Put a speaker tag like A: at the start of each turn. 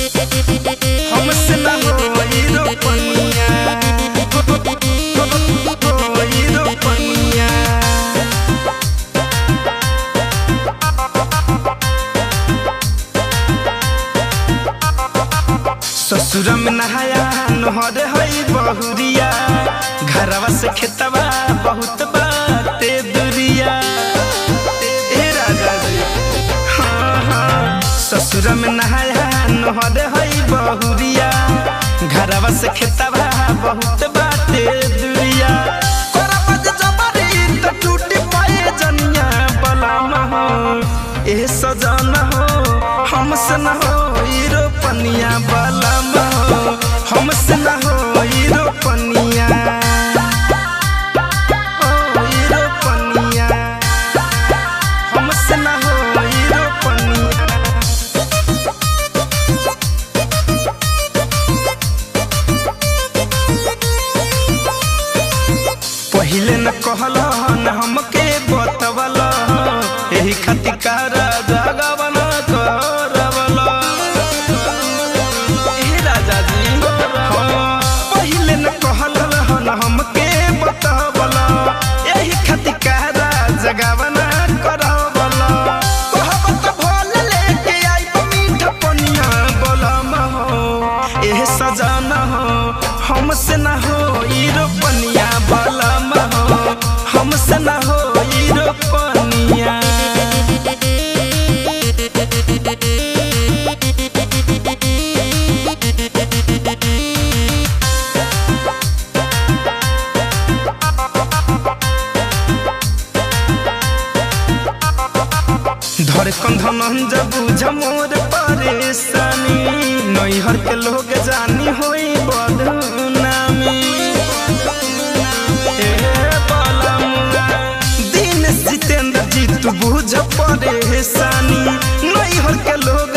A: हमसे ना होई रोपनिया होई रोपनिया। ससुर में नहाया नहर हई बहुरिया, घरवा से खेतवा बहुत बाटे दुरिया। ए राजा जी हाँ हाँ, ससुर में नहाया नहर हई बहुरिया, घरवा से खेतवा बहुत बाटे दुरिया। टूटी पाए जनिया बलाम हो ए सजन हो, हमसे न हो रोपनिया बलाम हो, हमसे न हो रोपनिया रोपनिया, हमसे न हो रोपनिया। पहिले न कहल न हमके बतवल, यही खातिर कारा जगवन करवल। राजा जी हाँ, पहिले न कहल न हमके बतवल, यही खातिर कारा जगवन करवल। कहबत भोल लेके आई मीठा पनिया बोलम हो एह सजन हो, हमसे न हो रोपनिया बलम हो, हमसे न हो रोपनिया। धड़कन धनंज बुझ मोर परेशानी, नैहर के लोग जानी होई बदनामी। दिन जितेंद्र जी तू बुझ परेशानी, नैहर के लोग